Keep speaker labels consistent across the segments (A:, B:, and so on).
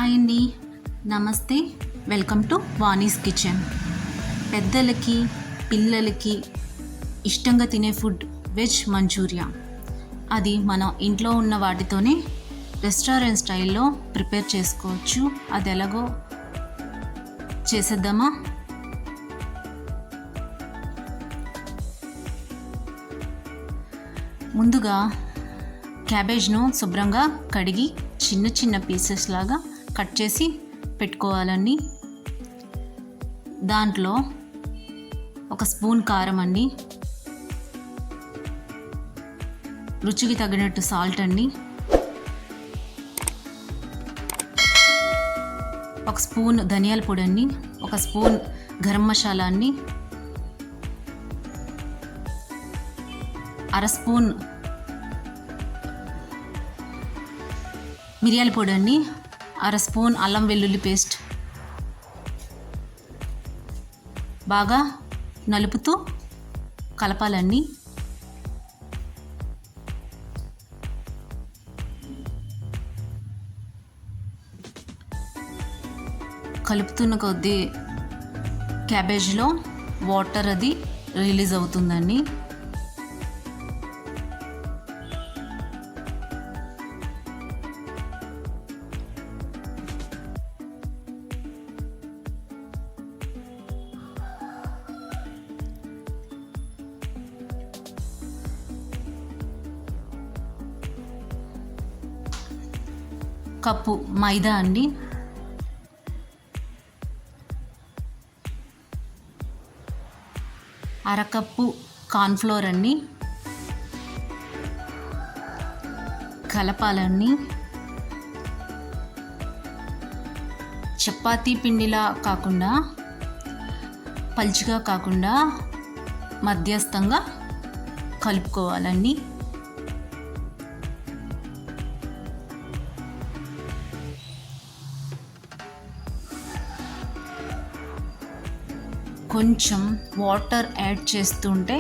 A: Hi అండి, నమస్తే. Welcome to Vani's kitchen. పెద్దలకి పిల్లలకి ఇష్టంగా తినే ఫుడ్ వెజ్ మంచూరియా. అది మన ఇంట్లో ఉన్న వాటితోనే రెస్టారెంట్ స్టైల్లో ప్రిపేర్ చేసుకోవచ్చు. అది ఎలాగో చేసేద్దామా? ముందుగా క్యాబేజ్ను శుభ్రంగా కడిగి చిన్న చిన్న పీసెస్ లాగా కట్ చేసి పెట్టుకోవాలండి. దాంట్లో ఒక స్పూన్ కారం అండి, రుచికి తగినట్టు సాల్ట్ అండి, ఒక స్పూన్ ధనియాల పొడి అండి, ఒక స్పూన్ గరం మసాలా అండి, అర స్పూన్ మిరియాల పొడి అండి, అర స్పూన్ అల్లం వెల్లుల్లి పేస్ట్. బాగా నలుపుతూ కలపాలండి. కలుపుతున్న కొద్దీ క్యాబేజ్లో వాటర్ అది రిలీజ్ అవుతుందండి. కప్పు మైదా అండి, అరకప్పు కార్న్ఫ్లోర్ అండి, కలపాలండి. చపాతీ పిండిలా కాకుండా, పల్చగా కాకుండా మధ్యస్థంగా కలుపుకోవాలండి. కొంచెం వాటర్ యాడ్ చేస్తుంటే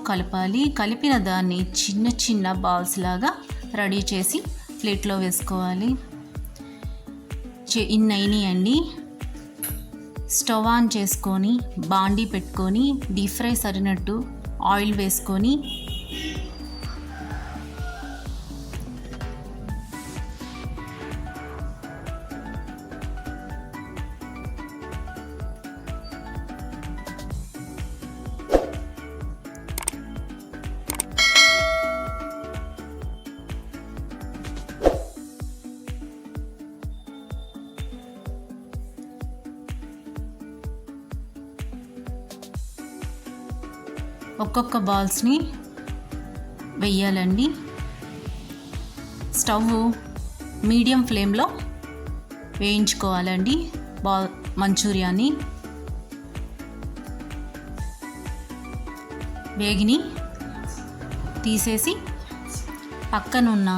A: కలపాలి. కలిపిన దాన్ని చిన్న చిన్న బాల్స్ లాగా రెడీ చేసి ప్లేట్లో వేసుకోవాలి. ఇన్నైనాయి అండి. స్టవ్ ఆన్ చేసుకొని బాండీ పెట్టుకొని డీప్ ఫ్రై సరినట్టు ఆయిల్ వేసుకొని ఒక్కొక్క బాల్స్ని వేయాలండి. స్టవ్ మీడియం ఫ్లేమ్లో వేయించుకోవాలండి మంచూరియాని. వేగిని తీసేసి పక్కనున్న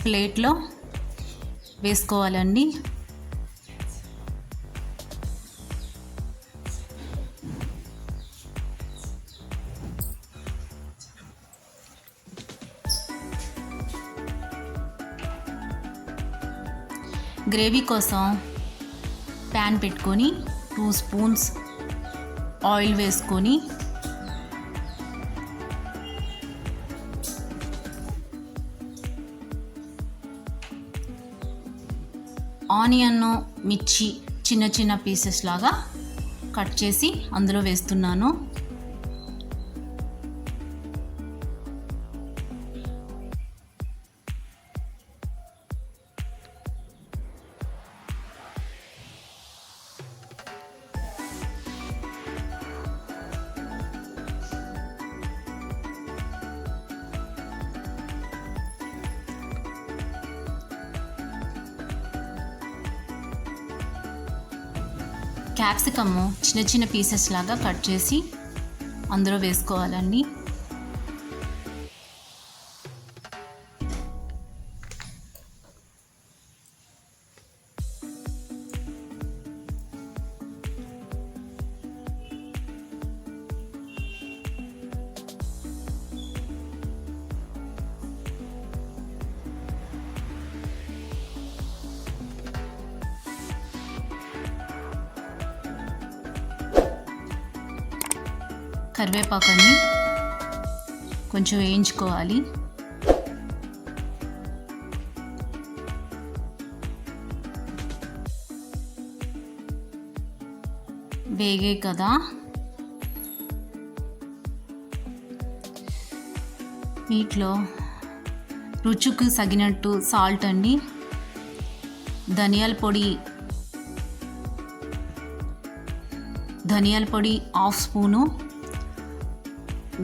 A: ప్లేట్లో వేసుకోవాలండి. గ్రేవీ కోసం ప్యాన్ పెట్టుకొని 2 స్పూన్స్ ఆయిల్ వేసుకొని ఆనియన్ మిర్చి చిన్న చిన్న పీసెస్ లాగా కట్ చేసి అందులో వేస్తున్నాను. క్యాప్సికమ్ చిన్న చిన్న పీసెస్ లాగా కట్ చేసి అందులో వేసుకోవాలండి. కరివేపాకుని కొంచెం వేయించుకోవాలి. వేగే కదా, వీటిలో రుచికి తగినట్టు సాల్ట్ అండి, ధనియాల పొడి half spoon,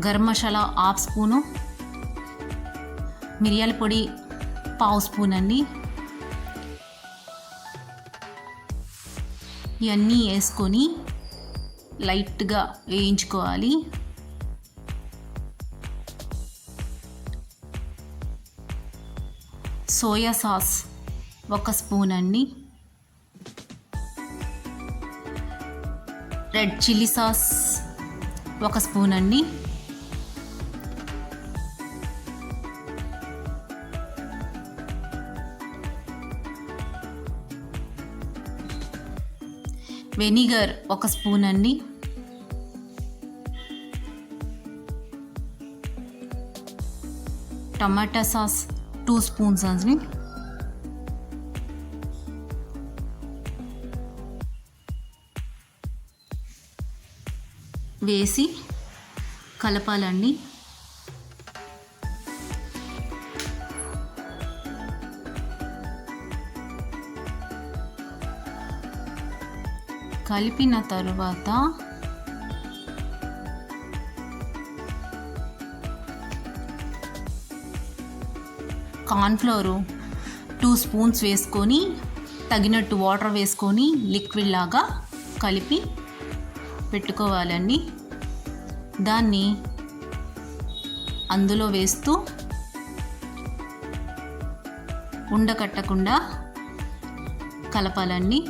A: garam masala half spoon, మిరియాల పొడి పావు స్పూన్ అండి. ఇవన్నీ వేసుకొని లైట్గా వేయించుకోవాలి. సోయా సాస్ 1 స్పూన్ అండి, రెడ్ చిల్లీ సాస్ 1 స్పూన్ అండి, వెనిగర్ 1 స్పూన్ అండి, టమాటా సాస్ 2 స్పూన్స్ అండి, వేసి కలపాలండి. కలిపిన తరువాత కార్న్ఫ్లోరు 2 స్పూన్స్ వేసుకొని తగినట్టు వాటర్ వేసుకొని లిక్విడ్ లాగా కలిపి పెట్టుకోవాలండి. దాన్ని అందులో వేస్తూ ఉండకట్టకుండా కలపాలండి.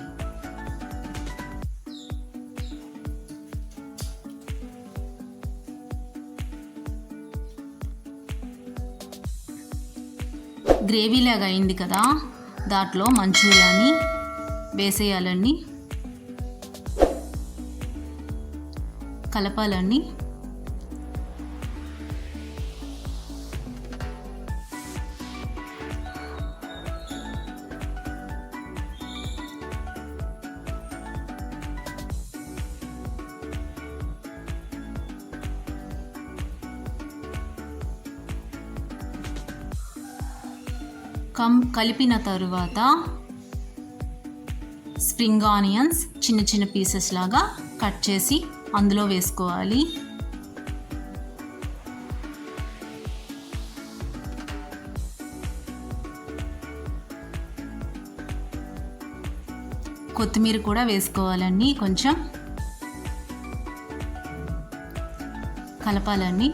A: గ్రేవీ లాగా అయింది కదా, దాంట్లో మంచూరియాని వేసేయాలండి, కలపాలండి. కలిపిన తరువాత స్ప్రింగ్ ఆనియన్స్ చిన్న చిన్న పీసెస్ లాగా కట్ చేసి అందులో వేసుకోవాలి. కొత్తిమీర కూడా వేసుకోవాలండి. కొంచెం కలపాలండి.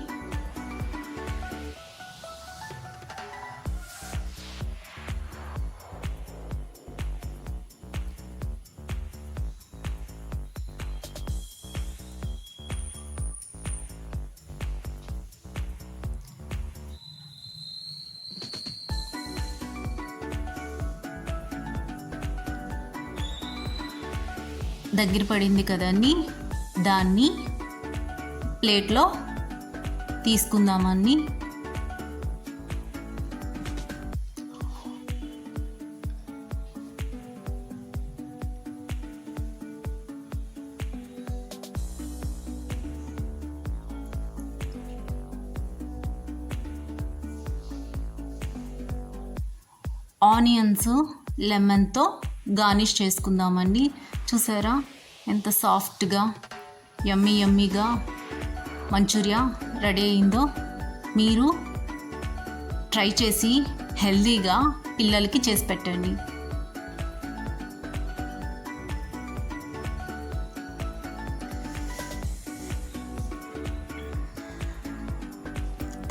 A: దగ్గర పడింది కదండి, దాన్ని ప్లేట్లో తీసుకుందామండి. ఆనియన్స్ లెమన్తో గార్నిష్ చేసుకుందామండి. చూసారా ఎంత సాఫ్ట్గా యమ్మీగా మంచూరియా రెడీ అయిందో. మీరు ట్రై చేసి హెల్తీగా పిల్లలకి చేసి పెట్టండి.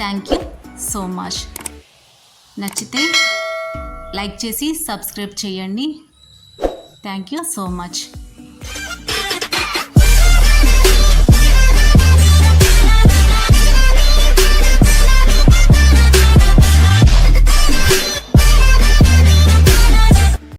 A: Thank you so much. నచ్చితే లైక్ చేసి సబ్స్క్రైబ్ చేయండి. Thank you so much.